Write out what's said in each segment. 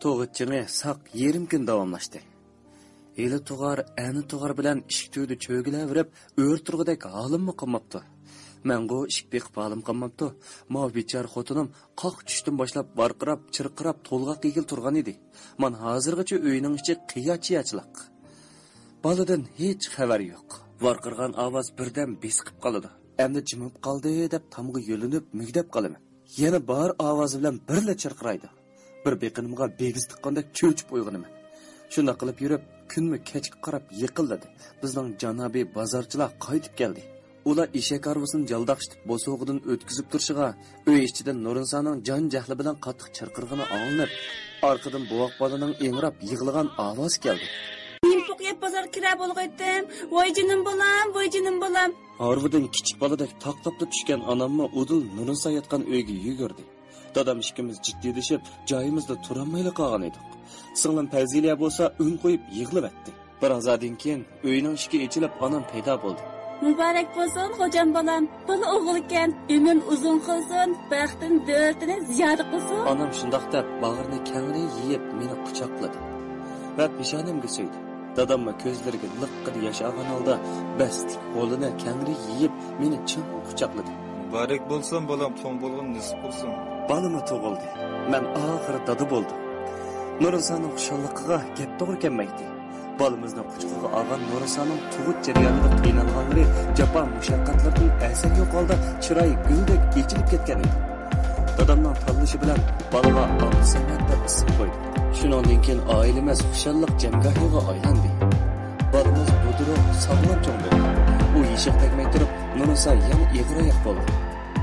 To'g'itchini saq yerim kun davomlashdi. Eli tug'ar, ani tug'ar bilan ishik to'ydi cho'gilaverib, o'rturg'idek holimmi qolmabdi. Mengo ishik beqib holim qolmabdi. Ma bechar xotinim qoq tushdan boshlab varqirab, chirqirab, to'lg'aq egil turgan edi. Men hozirgacha uyning ichi qiyachiyachilik. Baladan hech xabar yo'q. Varqirgan ovoz birdan besqib qoladi. Endi jimib qoldi deb tamg'i yo'linib migdab qolaman. Yana bor ovozi bilan birla chirqiraydi. Bir beqinimga begiz tiqqandek cho'chib uyg'onaman. Shunda qilib yurib, kunmi kechga qarab yiqildi. Bizning janobiy bozorchilar qaytib keldi. Ular eshak arvasini jaldaqshitib bo'sog'idan o'tkazib turishiga, uy ichidan Nurinsoning jon jahli bilan qattiq chirqirg'ini anglanib, orqadan buvoq bolaning engrab yig'lagan ovoz keldi. Nimpoqyab bozor kira bo'lg'aydim. Voy jinim bolam. Arvadan kichik boladek taqtapda tushgan onamma udul Nurinso yotgan uyga yugurdi. Dadam ikkimiz jiddiyleşib, joyimizda turolmayli qolgan edik. Singlim Faziliya bo'lsa un qo'yib yig'lab-etdi. Birozdan keyin uyning eshigi ochilib, onam paydo bo'ldi. Muborak bo'lsin, xo'jam bolam. Bola o'g'il ekan, umr uzun qilsin, baxtin dardini ziyoda qilsin. Onam shundoq deb bag'rini kangri yeyib meni quchoqladi va peshonamga so'ydi. Dadamma ko'zlariga liqqida yosh olgan holda bastlik qo'lini kangri yeyib meni chin quchoqladi. Muborak bo'lsin, bolam, to'ng bo'lgan nisib bo'lsin. Balama tug'ildi. Men oxiri dada bo'ldim. Nurinsoning xushalligiga gap to'g'ri kelmaydi. Balamizni quchoqqa olgan Nurinsoning tug'ut jarayonida qiynalganlari, jafo mushaqqatlardan asar yo'q holda chiroyi guldek echilib ketgan edi. Dadamning tanlashi bilan balaga Abdusamat deb ism qo'ydi. Shundan keyin oilamiz xushallik jamgohiga aylandi. Balamiz buduruq, sog'lom cho'ng bo'ldi. U yeshiq tegmay turib, Nurinso yana ig'royoq bo'ldi.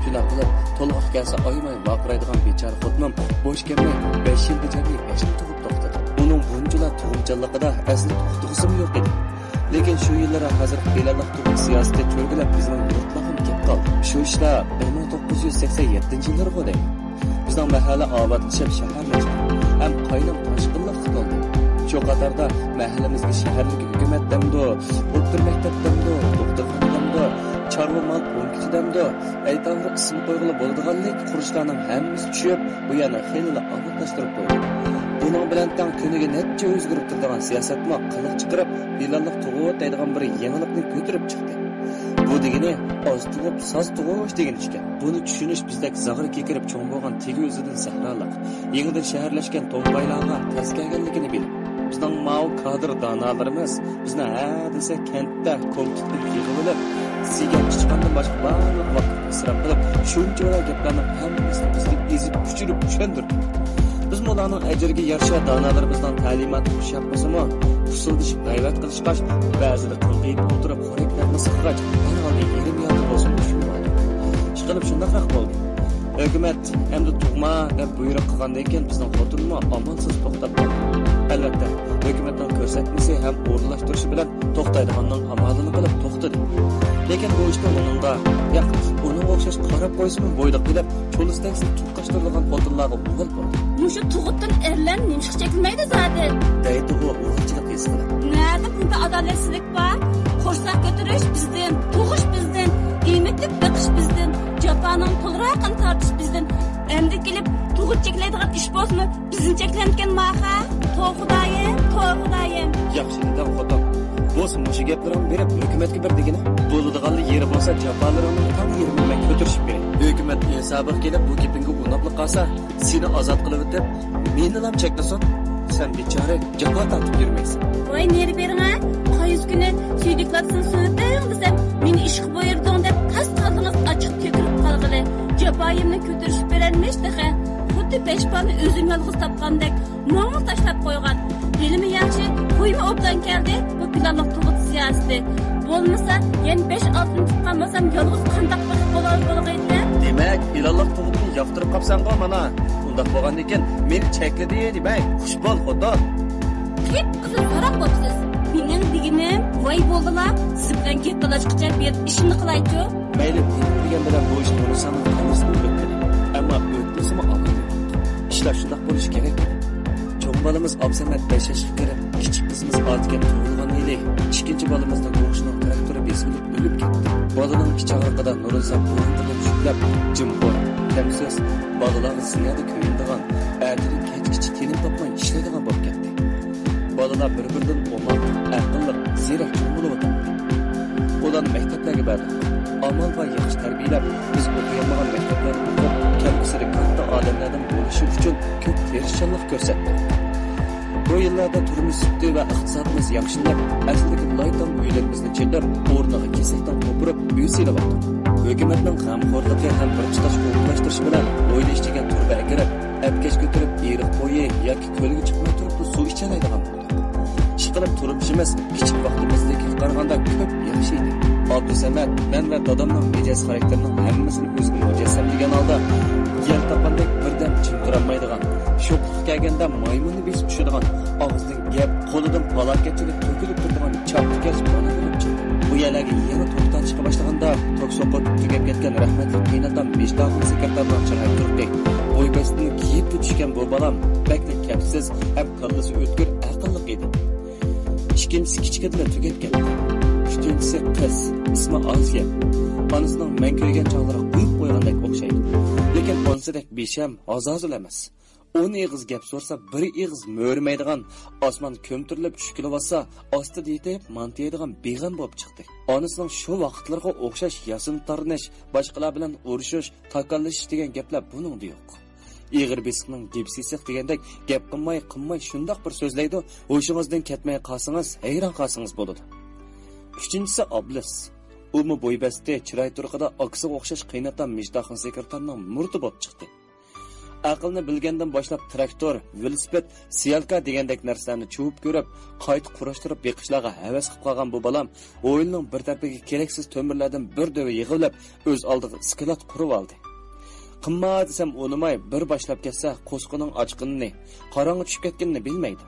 Shuna qilib, to'lg'oq kelsa oymay vaqiraydigan bechora xotinim bo'sh kelmay 5 yilda jami 5 tug'ib to'xtadi. Uning bunchalar tug'imchanligida asli to'xtag'isi yo'q edi. Lekin shu yillarda hozir belalaq tug'im siyosati cho'rgilab bizning yurtlarga ketib qoldi. Shu ishlar 1987-yillarga deydi. Bizning mahalla obodlashib shaharlashdi. Ham qaynam toshqinlik qildi. Shu qatorda mahallamizga shaharlik hukumat damdo, o'rta maktab damdo, doktorxona damdo, chorva mal punkti damdo, aytavri ism qo'yg'ili bo'ladiganlik qurishlarning hammasi tushib, bu yana xeyli obodlashtirib qo'ydi. Buning bilan tang kuniga necha o'zgarib turadigan siyosatma qiliq chiqarib, belalliq tug'ut deydigan bir yangilikni ko'tarib chiqdi. Bu degani oz tug'ib, soz tug'ish degan ekan. Buni tushunish bizdek zag'ir kekirib cho'ng bo'lgan tegi o'zidan sahrolik, yangidan shaharlashgan to'mbaylarga tez kelganligini bilib, bizning ma'u kadr donolarimiz bizni desa kentda ko'mtitib yig'ilib, siga chiqqandan boshqa barliq vaqt isrof qilib, shunchalar gaplarni hammasini bizga ezib tushirib tushundirdi. Biz ularning ajriga yarasha donolarimizdan ta'limot yapmasimi, usuldishib g'ayrat qilishqash, ba'zida qilqiyib o'tirib xo'raklarni siqg'ach, har yerim yo'q bo'lsin tushunmaydi. Chiqilib shunday bo'ldi. Hukumat endi tug'ma deb buyruq qilgandan keyin bizning xotinmi omonsiz to'xtab qoldi. Albatta, hukumatning ko'rsatmasi ham o'rnashtirishi bilan to'xtaydiganning amalini qilib to'xtadi. Lekin bu ishda uning o'xshash qarab qo'ysimi bo'yda qilib, cho'lisdaksini tuqqashtirilgan xotinlarga bo'l bo'ldi. Mushu tug'utdan erlar nimshik chekilmaydi zodi. Deydi u o'g'ilchilik his qilib. Nada bunda adolatsizlik bor? Qo'rsoq ko'tarish bizdan, tug'ish bizdan, iymitib biqish bizdan, jafoning to'lroqini tortish bizdan. Endi kelib tug'ut cheklaydigan ish bo'lsa, bizni cheklangan maha. To'g'dayim. Yaxshi dedim xotin. Bo'lsin, mushu gaplarim berib hukumatga bir degini. Bo'ladiganli yeri bo'lsa, jafolarimni tam yerimdan ko'tarishib bering. Hukumat insobi kelib bu gapingga unabli qolsa, seni ozod qilib o'tib, meni ham cheklasin. Sen bechora jafo tortib yurmaysan. Voy, neri bering-a? Qo'yiz kuni suydiklasin so'tang desam, meni ishga buyurding deb qasd-qadringiz ochiq ko'kirib qolg'ili. Jafoyimni ko'tarishib berolmish deha. Xuddi peshponni o'zim yolg'iz topgandek, mo'ng'il tashlab qo'ygan. Bilimi yaxshi, qo'yma obdan keldi. Bu planliq tug'ut siyosati. Bo'lmasa, yana 5-6 tuqqan bo'lsam, yolg'iz qandaq bo'ladi. Demak, planliq tug'utni yoqtirib qopsan-ku mana. Undaq bo'lgandan keyin meni chekladi demay, xush bo'l xudo. Hep qizil so'rab bo'psiz. Mening deginim, voy bo'ldilar. Siz bilan gap talashqicha bir ishimni qilaychi. Mayli, degan bilan bu ishni unutsam, qilmasam o'tdi. Ammo o'tmasimi oladi. İşler şundak bo'lishi kerak. Cho'ng balamiz Abdusamat 5 yoshga kirib, kichik qizimiz Otiga tug'ilgan edi. Ikkinchi balamizning o'g'ishining traktori besilib o'lib ketdi. Bolaning ichi og'riqida Nurinso bo'g'inqida tushlab, jim bo'l. Kamsiz bolalar ziyoda ko'yindigan, atini kechgacha tenim topmay ishlab ballar bir-biridan omak, aqlli, ziyrak bo'ladi. Ular maktablarga bordi. Amal va yaxshi tarbiyalab, biz o'qiyotgan maktablarni o'qib, kelgusida katta odamlardan bo'lishi uchun ko'p tirishchilik ko'rsatdi. Bu yillarda turmush sifati va iqtisodimiz yaxshilab, aslida loyton uylarimizni chekib, o'rniga kesakdan qo'pirib, uy silyapti. Hukumatning g'amxo'rligi ham bir tutash qo'llashtirish bilan o'ylashchiga turba kirib, apkash ko'tarib, eriq bo'yi yoki ko'lga chiqmay turib suv ichalaydigan bo'ldi. Ishqilib turishimiz kichik vaqtimizdagi qaraganda ko'p yaxshi edi. Abdusamad, men va dadamning mijoz xarakterining hammasini o'ziga mujassamlagan holda yel topandek birdan jim turolmaydigan, sho'qliq kelganda maymunni besib tushadigan, og'zidan gap, qo'lidan falokatchilik to'kilib turadigan chaptikash bola bo'lib chiqdi. Bu yerlarga yana to'xtan chiqa boshlaganda to'qsoqqa tugab ketgan rahmatli qiynadan vijdonli sekretardan chiqib turdi. Bo'ybastini kiyib tushgan bu bolam bakli kapsiz, ham kallasi o'tkir, aqlli edi. İkinchisi kichkinadan tugab ketdi. Uchinchisi qiz, ismi Osiya. Onasining men ko'rgan chog'lari qo'yib qo'ygandek o'xshaydi. Lekin onsidek besham, azozil emas. 10 ig'iz gap so'rsa, bir ig'iz mo'rmaydigan, osmon ko'mtirilib tushkilib olsa, ostida yetib mantiyadigan beg'am bo'lib chiqdi. Onasining shu vaqtlarga o'xshash yasin tarnish, boshqalar bilan urushish, takallashish degan gaplar buningda yo'q. Ig'ir besiqning depsisiq degandek gap qilmay shundoq bir so'zlaydi, o'shingizdan ketmay qolsangiz, hayron qolsangiz bo'ladi. Uchinchisi Oblis. Umi bo'ybasti, chiroy turqida aksiga o'xshash qiynatan Mijdoxon sekretarning murti bo'lib chiqdi. Aqlni bilgandan boshlab traktor, velosiped, siyalka degandek narsalarni chuvib ko'rib, qayta qurashtirib beqishlarga havas qilib qolgan bu bolam, o'yinning bir tarafiga keraksiz to'mirlardan bir dova yig'ilib, o'z oldiga skilot qurib oldi. Qimma desam unimay bir boshlab ketsa, qo'sqining ochqinini, qorong'i tushib ketganini bilmaydi.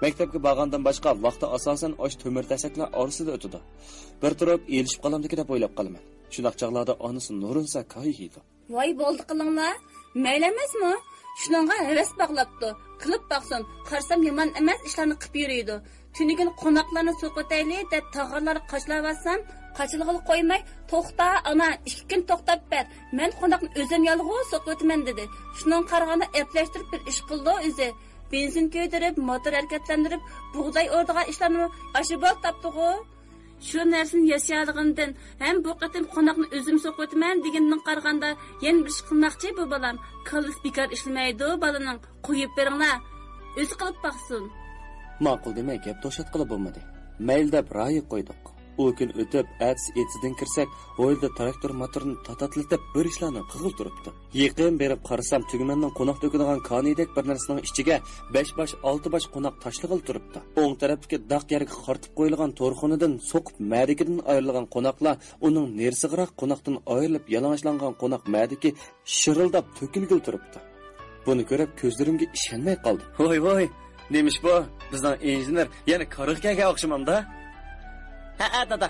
Maktabga borgandan boshqa vaqti asosan osh to'mir tasaklar orasida o'tadi. Bir turib elishib qolamdiki deb o'ylab qolaman. Shundoq chog'larda onasi Nurinsa kayhiydi. Voy bo'ldi qilinglar. Mayli emasmi? Shuningga havas bog'labdi. Qilib baqsin, qarsam yomon emas ishlarni qilib yuriydi. Tunigin qo'noqlarni so'qotayli deb tog'arlar qochlavatsam, qochilg'il qo'ymay, "To'xta, ana, 2 kun to'xtab ber. Men qo'noqni o'zim yolg'iz so'qotaman" dedi. Shuning qaraganda eplashtirib bir ish qildi o'zi. Benzin ko'ydirib, motor harakatlantirib, bug'doy o'rdigan ishlarni ashibol topdi-ku. Shu narsani yashaydigandan ham bu qatim qo'noqni o'zim so'qotaman degandan qaraganda yana bir ish qilmoqchi bu bolam. Kallis bekor ishlamaydi balaning. Qo'yib beringlar. O'zi qilib baqsin. Ma'qul demay gap to'shat qilib bo'lmadi. Mayl deb ra'yi qo'ydik. O kun o'tib, etidan kirsak, o'yilda traktor motorini tatatlatib bir ishlarni qig'il turibdi. Yaqin berib qarasam, tugmanning qo'noq to'kadigan konidek bir narsaning ichiga 5 bosh, 6 bosh qo'noq tashlig'il turibdi. O'ng tarafga daq yerga qartib qo'yilgan to'rxonadan so'qib ma'dikidan ayrilgan qo'noqlar uning nersig'iroq qo'noqdan ayrilib yalang'ashlangan qo'noq ma'diki shirildab to'kilgil turibdi. Buni ko'rib ko'zlarimga ishonmay qoldi. Voy, nemish bu? Bizning injener yana qarig'ga o'xshamamda. Ha dada.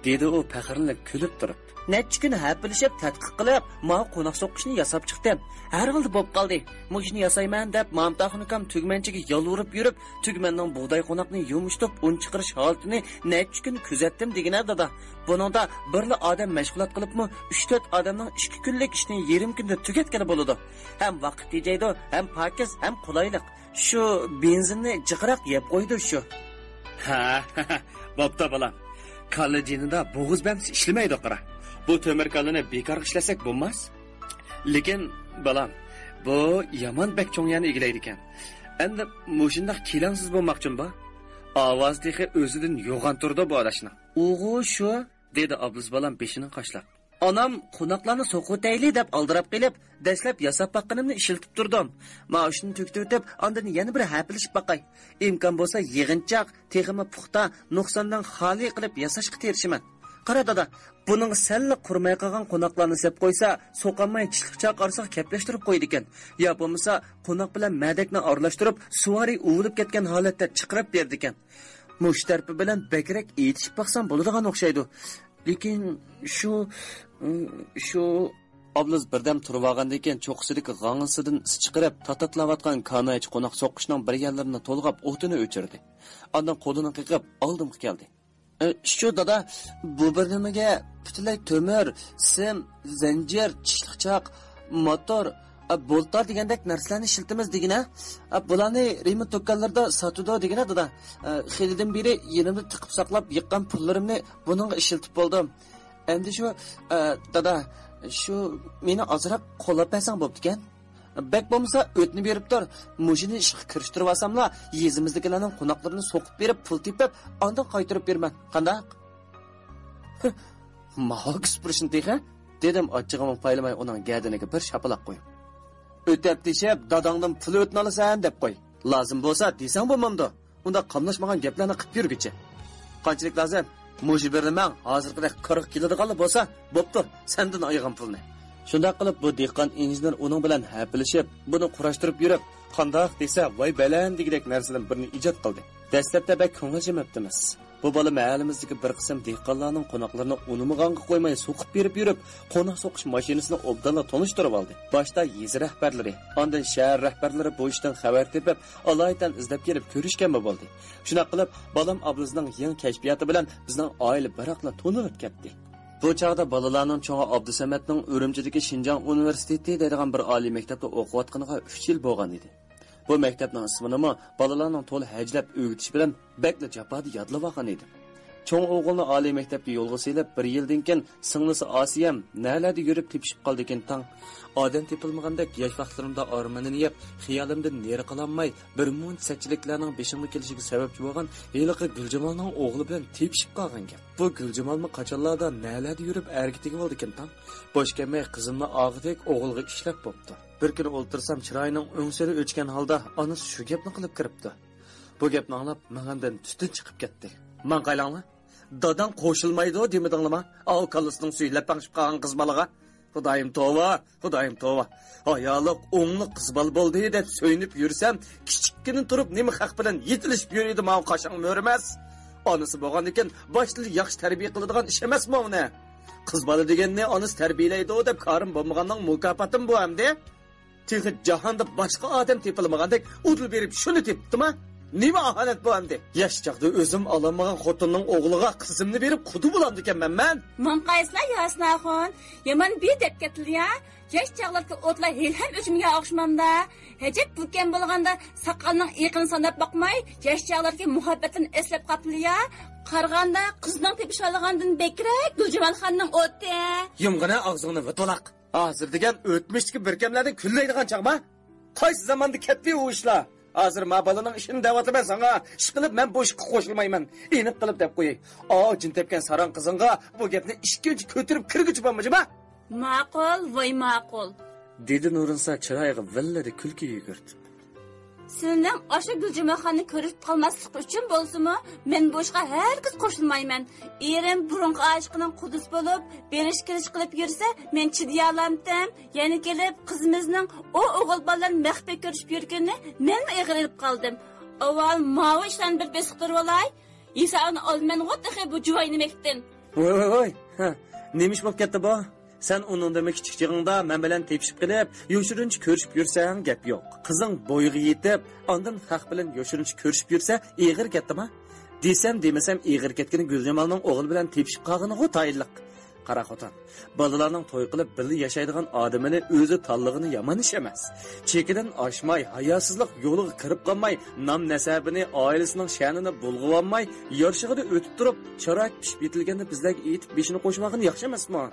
Dedi u faxrlanib kulib turib. Necha kun hapilishib tadqiq qilib, men qo'noq so'qishni yasab chiqdim. Har xil bo'lib qoldi. Mushni yasayman deb Mamtaxnikam tugmanchiga yolvurib yurib, tugmanning bug'doy qo'noqni yumshtib, un chiqarish holatini necha kun kuzatdim degina dada. Buningda birli odam mashg'ulot qilibmi, 3-4 odamning 2 kunlik ishni yarim kunda tugatgani bo'ladi. Ham vaqt tejaydi, ham pokiz, ham qulaylik. Shu benzinni jiqroq yeb qo'ydi shu. Ha, bo'pti bolam. Kollejinida bo'g'iz bams ishlamaydi qara. Bu to'mir kallani bekor ishlasak bo'lmas. Lekin bolam, bu yomon bek cho'ngyani egilaydi ekan. Endi mushundaq kelansiz bo'lmoqchim ba? Ovozdagi o'zidan yo'g'on turdi bu adashni. O'g'u shu, dedi Abduz bolam beshini qashlab. Onam qo'noqlarni so'qotayli deb aldirab qilib, dastlab yasab baqqanimni ishiltib turdim. Men shuni to'ktirib, ondan yana bir hapilishib baqay. Imkon bo'lsa yig'inchoq, texmi puxta, nuqsondan xoli qilib yasashga terishiman. Qara dada, buning salli qurmay qolgan qo'noqlarni sep qo'ysa, so'qanmay chishliqcha qarsoq kaplashtirib qo'ydi ekan. Yo bo'lmasa, qo'noq bilan madakni aralashtirib, suvari uvilib ketgan holatda chiqarib berdi ekan. Mushtarpi bilan bakrak etishib baqsam bo'ladigan o'xshaydi. Lekin shu Obluz birdam turib olgandan keyin cho'qisidagi g'ang'isidan is chiqarib, tatatlayotgan kanaychi qo'noq so'qqishning bir yerlarini to'lg'ab o'tini o'chirdi. Ondan qo'lini qiqib oldimga keldi. Shu dada, bu bir nimaga butunlay to'mir, sim, zanjir, chishliqchoq, motor, Boltar degandek narsalarni ishiltimiz degina. Bularni remont do'konlarida sotudi degina dada. Xilidan beri yenimda tiqib saqlab yiqqan pullarimni buningga ishiltib bo'ldim. Endi shu dada, shu meni ozroq qo'llab bersang bo'pti-kan. Bek bo'lmasa o'tni berib tur. Mujini ishga kirishtirib olsamla, yezimizdagilarning qo'noqlarini so'qib berib, pul tepib, ondan qaytarib berman. Qandaq? Mahogis burishni dexa, dedim ochig'imni paylamay uning gadiniga bir shapalaq qo'yib. O'tib deshib, dadangdan pul o'tni olasan deb qo'y. Lozim bo'lsa desang bo'lmamdi. Unda qamlashmagan gaplarni qilib yurgichi. Qanchalik lozim? Muji berman, hozirgidek 40 keladiganlar bo'lsa, bo'pti, sendan olgan pulni. Shunday qilib bu dehqon injener uning bilan hapilishib, buni qurashtirib yurib, qandoq desa, voy balan degidek narsalarni birini ijod qildi. Dastlabda bak ko'ngil jimibdimiz. Bu bola mahallamizdagi bir qism dehqonlarning qo'noqlarini unumag'anga qo'ymay so'qib berib yurib, qo'noq so'qish mashinasini obdalla tanishtirib oldi. Boshda yez rahbarlari, ondan shahar rahbarlari bu ishdan xabar tepib, alaydan izlab kelib ko'rishgan bo'ldi. Shuna qilib, bolam Abduzning yangi kashfiyoti bilan bizning oila baroqla to'nilib ketdi. Bu chaqda bolalarning cho'ng'i Abdusamatning Urumchidagi Shinjong universiteti deydigan bir oliy maktabda o'qiyotganiga 3 yil bo'lgan edi. Bu maktabning ismini bolalarning to'liq hajlab o'rgatish bilan bakla jafoda yodlab olgan edi. Cho'ng o'g'ilni oliy maktabga yo'lga silib, 1 yildan keyin singlisi Osiyam nalarda yurib tepishib qoldi ekan tang. Odam tepilmagandek yosh vaqtlarimda armanini yeb, xiyolimdan neri qololmay, bir muncha sachchiliklarning beshimga kelishiga sababchi bo'lgan heliqi Guljamalning o'g'li bilan tepishib qolgan gap. Bu Guljamalmi qachonlarda nalarda yurib ergitiga bo'ldi ekan tang. Bosh kelmay qizimni og'idek o'g'ilga ishlab bo'pti. Bir kuni o'ltirsam chiroyining o'ngsini o'chgan holda onasi shu gapni qilib kiribdi. Bu gapni anglab mendan tutun chiqib ketdi. Men qaylanglar? Dadang qo'shilmaydi demedinglarmi? Al kallasining suylab pangishib qolgan qiz balaga. Xudoyim tova. Ayoliq o'ngli qiz bal bo'ldi deb so'yinib yursam, kichikkina turib nima haq bilan yetilishib yuradi men qashang mo'rimas. Onasi bo'lgan ekan, boshli yaxshi tarbiya qiladigan ish emasmi uni? Qiz bola deganni onasi tarbiyalaydi deb qarim bo'lmaganning mukofotim bu hamda. Texnik jahonda boshqa odam tepilmagandek udul berib shuni tepdimi? Nima ahanet bu hamda? Yosh chaqda o'zim olamagan xotinning o'g'liga qizimni berib qudu bo'lamdi ekanman men. Men qayslar Yasnaxon, yaman bir deb ketilya. Yosh chaqlarga o'tlar ham o'chimga o'xshamanda. Hajat bulkan bo'lganda saqalning iqini sanab boqmay, yosh chaqlarga muhabbatini eslab qapliya. Qarg'anda qizning tepish olgandan bekrak Guljamalxonning o'tdi. Yumg'ina og'zingni vitolaq. Hozir degan o'tmishdagi birkamlarni kullaydigan chaqma. Qaysi zamonda ketdi u ishlar? Hozir ma balaning ishini davatlaman sana. Ish qilib men bu ishga qo'shilmayman. Eniq qilib deb qo'yay. Jin tepgan saron qizingga bu gapni ikkinchi ko'tarib kirguchi bo'lmaymi? Ma'qul, voy ma'qul. Dedi Nurinsa chiroyiga villada kulki yugurdi. Sizning o'sha Guljamalxonni ko'rib qolmaslik uchun bo'lsa-mu, men bu ishga hargiz qo'shilmayman. Erim burunqi aşkının qudus bo'lib, berish kirish qilib yursa, men chidiyalamdim. Yana kelib qizimizning o o'g'il bolalar maxfiy ko'rishib yurganini men ig'rilib qoldim. Avval mavi ishdan bir besiqtirib olay. Isa'ni olman g'otaxe bu juvoynimekdan. Voy. Nemish bo'lib ketdi bu? Sen onun kichik chig'ingda men bilan tepishib qilib, yoshirinchi ko'rishib yursang gap yo'q. Qizing bo'yiga yetib, ondan haq bilan yoshirinchi ko'rishib yursa, ig'ir ketdimi? Desam demasam ig'ir ketgan Guljamalning o'g'li bilan tepishib qolganiga tayinliq. Qara xotin, bolalarning to'y qilib birga yashaydigan odamini o'zi tanlig'ini yomon ish emas. Chekidan oshmay, hayosizlik yo'liga kirib qolmay, nom nasabini, oilasining sha'nini bulg'ib olmay, yorshig'ida o'tib turib, sharoit pishib yetilganda bizlarga etib beshini qo'shmag'ini yaxshi emasmi?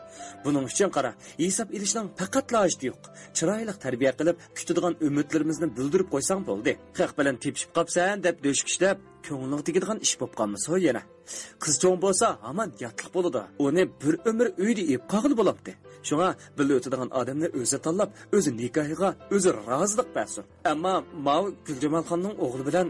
Buning uchun qara, hisob ilishning faqat loyiqti yo'q. Chiroyli tarbiya qilib, kutadigan umidlarimizni bildirib qo'ysang bo'ldi. Haq bilan tepishib qopsan deb do'shkishlab, ko'ngling tegadigan ish bo'lib qolmasa yana. Qiz cho'ng bo'lsa, hamon yatliq bo'ladi. Uni bir umr uyda ep qog'il bo'libdi. Shunga bir o'tadigan odamni o'zi tanlab, o'zi nikohiga, o'zi rozilik bersin. Ammo Mav Guljamalxonning o'g'li bilan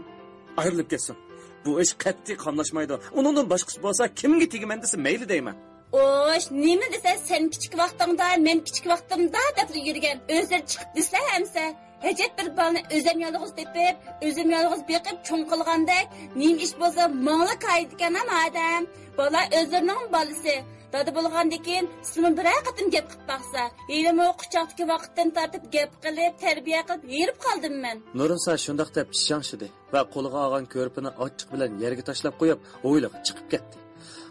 ayrilib ketsin. Bu ish qat'iy qamlashmaydi. Uningdan boshqasi bo'lsa, kimga tegaman desa mayli deyman. Oş, nima desa sen kichik vaqtingda, men kichik vaqtimda deb yurgan. O'zlari chiqib desa hamsa. Hajat bir balni o'zim yolg'iz tepib, o'zim yolg'iz beqib cho'ng qilgandek, nim ish bo'lsa, mangla qaytgan ham odam. Bola o'zlarining bolasi. Dada bo'lgandan keyin sizmi bir qatim gap qilib baqsa, elim o quchoqdagi vaqtdan tortib gap qilib, tarbiya qilib yirib qoldim men. Nurinsa shundoq deb shangshidi va qo'liga olgan ko'rpini ochiq bilan yerga tashlab qo'yib, o'yliga chiqib ketdi.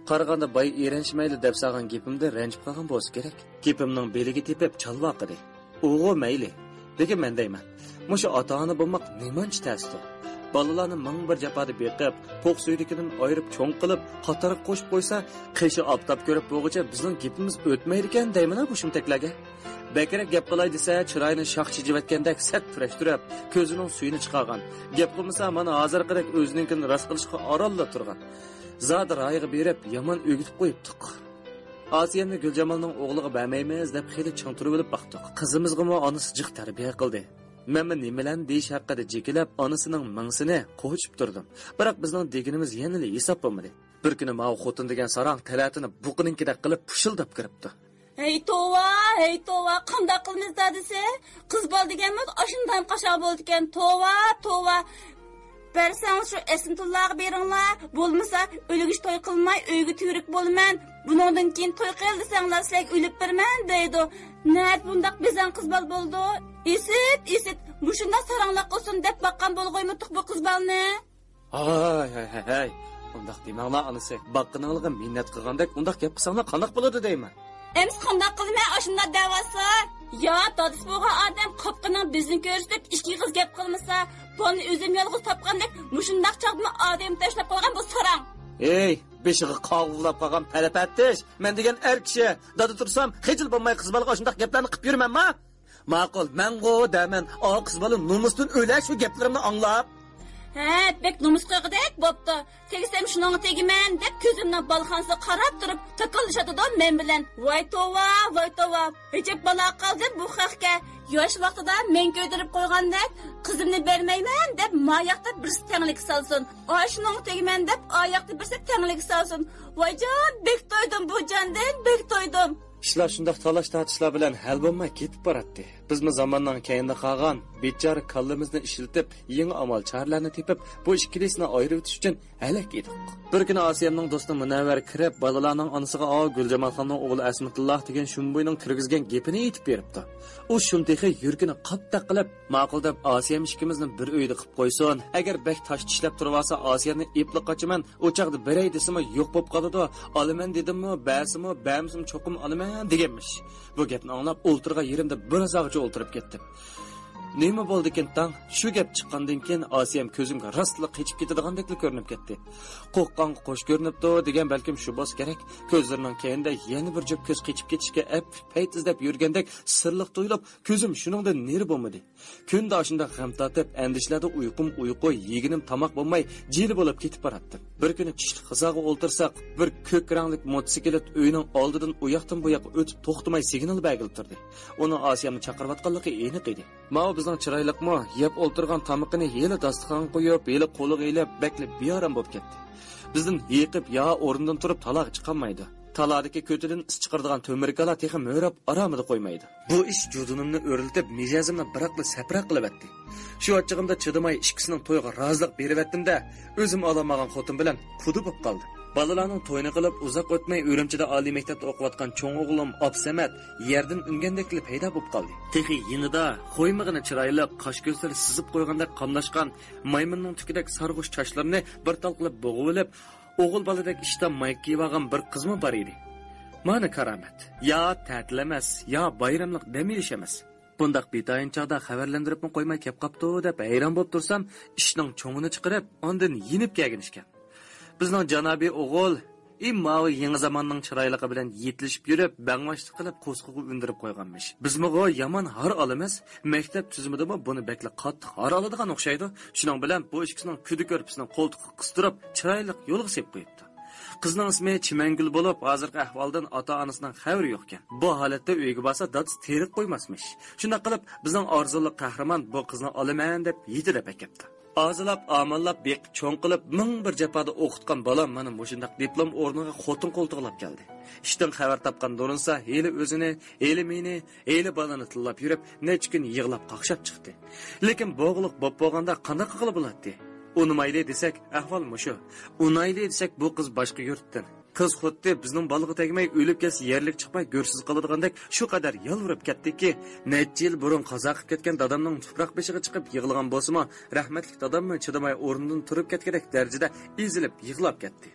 Qaraganda bay erenishmayli deb saqan gapimda ranjib qolgan bo'lsa kerak. Gapimning beliga tepib chalvoqidi. O'g'o mayli. Lekin men deyman, mushu ota-ona bo'lmoq nemanchi ta'sir? Balalarni ming bir japada beqib, to'q suydikidan ayirib cho'ng qilib, qatorga qo'shib qo'ysa, qishi oftob ko'rib bo'g'icha bizning gapimiz o'tmaydi ekan deyman bu shumtaklarga. Bekrak gap qilay desa, chiroyini shoxchijivatgandek sat turashtirib, ko'zining suyini chiqargan. Gap qilmasa, mana hozirgidek o'zininkini rost qilishga orolda turgan. Zod rayga berib, yomon o'gitib qo'yibdik. Asiyamni Guljamalning o'g'liga bermaymiz deb xili ching turib olib baqdik. Qizimizga onasi jiq tarbiya qildi. Men nimalarni deyish haqida jekilab, onasining mingsini qo'chib turdim. Biroq bizning deganimiz yana hisob bo'lmadi. Bir kuni ma'u xotin degan sarang talatini buqininkidek qilib pushildab kiribdi. Hey tova, qanday qilmiz desa? Qiz bol deganmiz, ashundan qashoq bo'ldi ekan. Tova. Bersang shu Esntullahga beringlar, bo'lmasa o'ligish to'y qilmay, uyga tuyrik bo'lman. Buningdan keyin to'y qil desanglar, sizlarga o'lib berman deydi. Nat bundaq bezan qiz bol bo'ldi. Esit, mushunda saranglar qilsin deb baqqan bo'lg'oymitiq bu qiz bolni. Hay. Undaq demanglar anisi. Baqqaningizga minnat qilgandek, undaq gap qilsanglar qanday bo'ladi deyman. Ems qanday qilmay ashunda davası? Ya, dadis bo'lgan odam qopqining bizni ko'rsatib, ishki qiz gap qilmasa, buni o'zim yolg'iz topgandek, mushundaq chaqni odam tashlab qo'ygan bu sarang. Ey, beshig'i qovlab qolgan palapatish. Men degan er kishi, dada tursam, hechil bo'lmay qiz bolaga shundaq gaplarni qilib yurmanmi? Ma'qul, men-go daman, qiz bola nomusdan o'la shu gaplarimni anglab. Bek nomus qo'ygidek bo'pti. Tegsam shuning tegiman deb ko'zimning balxonsiga qarab turib, takallashadi men bilan. Voy tova. Hechib bala qoldim bu haqqa. Yosh vaqtida men ko'ydirib qo'ygandek, qizimni bermayman deb moyoqda bir tanglik solsin. Shuning tegiman deb oyoqda bir tanglik solsin. Voyjon, bek to'ydim bu jondan, bek to'ydim. Ishlar shundaq talash tortishlar bilan hal bo'lmay ketib boradi. Bizmi zamondan keyinda qolgan bechora kallamizni ishlatib, yangi amal chorlarni tepib, bu ikkilisini ayirib o'tish uchun halak edik. Bir kuni Asiyamning do'sti Munavvar kirib, balalarning onasiga Guljamalxonning o'g'li Asmatulloh degan shumboyning kirgizgan gapini aytib beribdi. U shumtexi yurgini qattiq qilib, ma'qul deb Asiyam ikkimizni bir uyda qilib qo'ysin. Agar bek tosh tishlab turib olsa, Asiyamni eplib qochaman, o'chaqda beray desimi yo'q bo'lib qoladi. Olaman dedimmi, ba'simi, ba'msim cho'qim olaman deganmish. Bu gapni anglab o'ltirgan yerimda bir ozog'cha o'ltirib ketdim. Nima bo'ldi ekan tang? Shu gap chiqqandan keyin Asiyam ko'zimga rostla qechib ketadigandek ko'rinib ketdi. Qo'qqan qo'sh ko'rinibdi degan balkim shu bos kerak. Ko'zlarining keyinda yana bir jo'p ko'z qechib ketishga payt izlab yurgandek sirliq to'ylab, ko'zim shuningda neri bo'lmadi. Kunda shunda g'am tortib, andishlarda uyqu, yeginim tomoq bo'lmay, jili bo'lib ketib boradi. Bir kuni tushlik xizoga o'ltirsak, bir ko'k ranglik motosiklet uyning oldidan u yoqdan bu yoqqa o'tib to'xtamay signal bag'ilib turdi. Uni Asiyamni chaqirayotganligi aniq edi. Ma'o bizning chiroyliqmi, yeb o'ltirgan tomoqini heli dasturxon qo'yib, heli qo'liga ilib, baklib biyoram bo'lib ketdi. Bizdan yiqib yo o'rnidan turib taloq chiqolmaydi. Taladagi ko'tidan is chiqardigan to'mirkalar texi mo'rab aramida qo'ymaydi. Bu ish judunimni o'riltib, mijozimni biraqli sapraq qilib etdi. Shu ochig'imda chidamay ikkisining to'yiga rozilik berib etdim-da, o'zim olamagan xotin bilan qudu bo'lib qoldi. Balalarning to'yini qilib uzoq o'tmay Urumchida oliy maktabda o'qiyotgan cho'ng o'g'lim Absamat yerdan ungandek paydo bo'lib qoldi. Texi yinida qo'ymag'ini chiroyli qosh ko'zlari sizib qo'ygandek qamlashgan maymunning tukidek sarg'ush chochlarini bir tal qilib bo'g'ib olib, o'g'il boladek ishdan mayk kiyib olgan bir qizmi bor edi. Mana karamat. Ya ta'til emas, ya bayramlik dam olish emas. Bundaq betayin chaqda xabarlantiribmi qo'ymay kelib qopti deb hayron bo'lib tursam, ishning cho'ngini chiqarib, ondan yinib kelganishgan. Bizning janobiy o'g'il immovi yangi zamonning chiroyligi bilan yetilishib yurib, bangvashlik qilib qo'sqig'i undirib qo'yganmish. Bizmi yomon har olamiz, maktab tuzumidami buni bekli qattiq har oladigan o'xshaydi. Shuning bilan bu ikkisining kudu ko'rpisini qo'ltiqqa qistirib, chiroyli yo'lga sepib qo'yibdi. Qizning ismi Chimangul bo'lib, hozirgi ahvoldan ota-onasining xabari yo'q ekan. Bu holatda uyga borsa, dadis terik qo'ymasmish. Shunday qilib, bizning orzuliq qahramon bu qizni olaman deb yetilib akapti. Azilab, amallab, beqib, cho'ng qilib, ming bir japada o'qitgan bolam mana mushundaq diplom o'rniga xotin qo'ltiqlab keldi. Ishdan xabar topgan do'rinsa, heli o'zini, heli meni, heli bolani tillab yurib, necha kun yig'lab qaqshab chiqdi. Lekin bo'g'liq bo'p bo'lganda qanday qilib bo'ladi? Unmayli desak, ahvol mushu. Unayli desak, bu qiz boshqa yurtdan. Qiz xuddi bizning balg'i tegmay o'lib kelsa yerlik chiqmay go'rsiz qoladigandek shu qadar yalvirib ketdiki, necha yil burun qazo qilib ketgan dadamning tuproq beshiga chiqib yig'ilgan bo'lsa-mu, rahmatli dadammi chidamay o'rnidan turib ketgandek darajada ezilib yig'lab ketdi.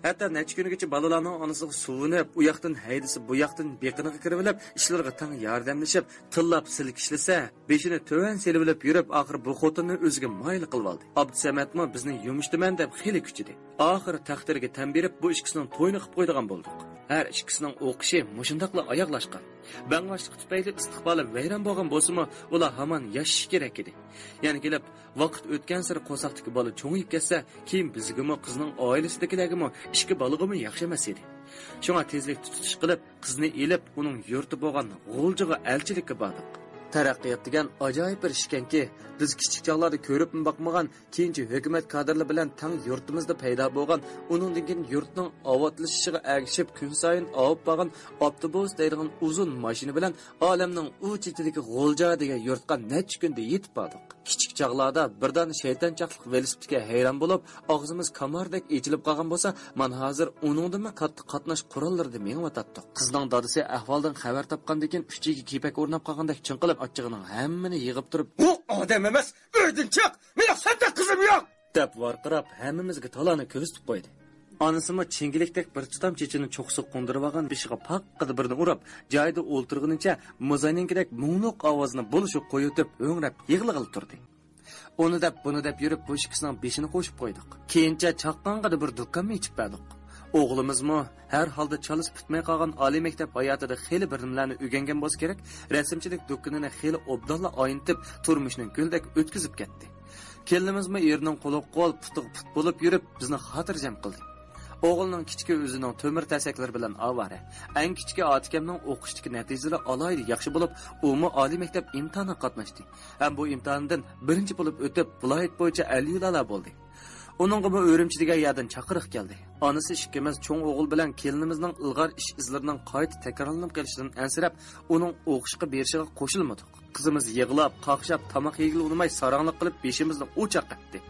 Hatta necha kungacha balalarning onasiga suvinib, u yoqdan haydisi, bu yoqdan beqiniga kirib olib, ishlarga tang yordamlashib, tillab silkishlasa, beshini to'van selib olib yurib, oxir bu xotinni o'ziga mayl qilib oldi. Abdusamatmi bizni yumishtiman deb xili kuchidi. Oxir taqdirga tan berib, bu ikkisining to'yini qilib qo'ydigan bo'ldik. Har ikkisining o'qishi mushundaqla oyoqlashgan. Bang'ashliq tufayli istiqboli vayron bo'lgan bo'lsa-mu, ular hamon yashash kerak edi. Ya'ni kelib, vaqt o'tgan sari qo'saqdagi bola cho'ngib ketsa, keyin bizgimi, qizning oilasidagilargimi, ishki balog'imi yaxshi emas edi. Shunga tezlik tutish qilib, qizni elib, uning yurti bo'lgan G'o'ljiga elchilikka bordik. Taraqqiyot degan ajoyib bir ishkanki, biz kichik chog'larda ko'ribmi boqmagan, keyinchi hukumat kadrlari bilan tang yurtimizda paydo bo'lgan, uningdan keyin yurtning ovatlashishiga ergishib kun sayin olib borgan avtobus deydigan uzun mashina bilan olamning u chetidagi G'o'lja degan yurtga necha kunda yetib bordik. Kichik chog'larda birdan shaytonchaqlik velosipedga hayron bo'lib, og'zimiz kamardek echilib qolgan bo'lsa, men hozir uningdan katta qatnash qurollarida mengavatdi. Qizning dadasi ahvoldan xabar topgandan keyin uchiga kepak o'rnab qolgandek chinqilib achchig'ining hammani yig'ib turib, "Bu odam emas, o'ydan chiq. Mening senda qizim yo'q!" deb varqirab, hammamizga talani ko'rsatib qo'ydi. Onasimi chingilikdek bir tutam chechini cho'qsi qo'ndirib olgan beshiga paqqada birini urib, joyida o'ltirgunicha muzayninkidek mungluq ovozni bo'lishib qo'yib, o'ngrab yig'lig'il turdi. Uni deb, buni deb yurib, bu ikkisining beshini qo'shib qo'ydik. Keyincha chaqqonqada bir do'konga ichib berdik. O'g'limizmi har holda chalis bitmay qolgan oliy maktab hayotida xeyli bilimlarni o'rgangan bo'lsa kerak, rasmchilik do'konini xeyli obdonla oyintib, turmushning guldek o'tkazib ketdi. Kelinimizmi erining qo'l put bo'lib yurib, bizni xotirjam qildi. O'g'ilning kichki o'zining to'mir tasaklari bilan avara. Eng kichki Otikamning o'qishdagi natijalari alayda yaxshi bo'lib, u mo oliy maktab imtihoniga qatnashdi. Ham bu imtihondan birinchi bo'lib o'tib, viloyat bo'yicha 50 yo'lala bo'ldi. Uningga bu o'rimchi degan yerdan chaqiriq keldi. Onasi ikkimiz cho'ng o'g'il bilan kelinimizning ilg'or ish izlarining qayta takrorlanib kelishidan ansirab, uning o'qishga berishiga qo'shilmadik. Qizimiz yig'lab, qaqshab, tomoq yegil unmay sarangliq qilib beshimizni o'chaq etdi.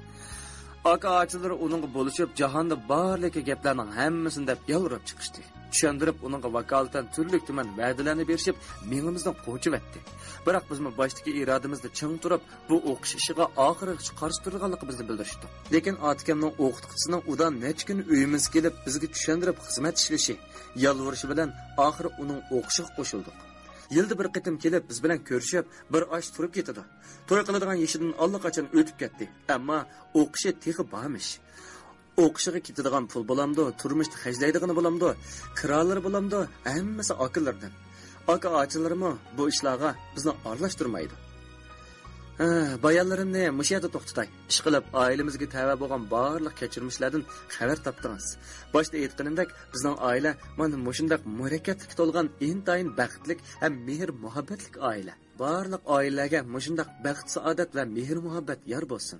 Aka ochilari uningga bo'lishib, jahonda barlika gaplarning hammasini deb yolrab chiqishdi. Tushundirib, uningga vakolatan turli tuman va'dalarni berishib, mengimizdan qo'chib etdi. Biroq bizmi boshdagi irodamizda ching turib, bu o'qish ishiga oxirigacha qarshi turganligimizni bildirishdi. Lekin Otikamning o'qituvchisining udan necha kun uyimizga kelib, bizga tushundirib xizmat ishlashi, yolvorishi bilan oxiri uning o'qishiga qo'shildik. Yilda bir qitim kelib biz bilan ko'rishib, bir osh turib ketadi. To'y qiladigan yeshidan allaqachon o'tib ketdi. Ammo o'qishi texi bormish. O'qishiga ketadigan pul bo'lamdi, turmushda xajlaydigani bo'lamdi, kirolari bo'lamdi, hammasi akalardan. Aka ochilarimi bu ishlarga bizni aralashtirmaydi. Bayanlarimni mush yerda to'xtatay. Ish qilib oilamizga tava bo'lgan barliq kechirmishlardan xabar topdingiz. Boshda aytganimdek, bizning oila mana mushundaq murakkablik to'lgan intayin baxtlik ham mehr muhabbatlik oila. Barliq oilalarga mushundaq baxt saodat va mehr muhabbat yor bo'lsin.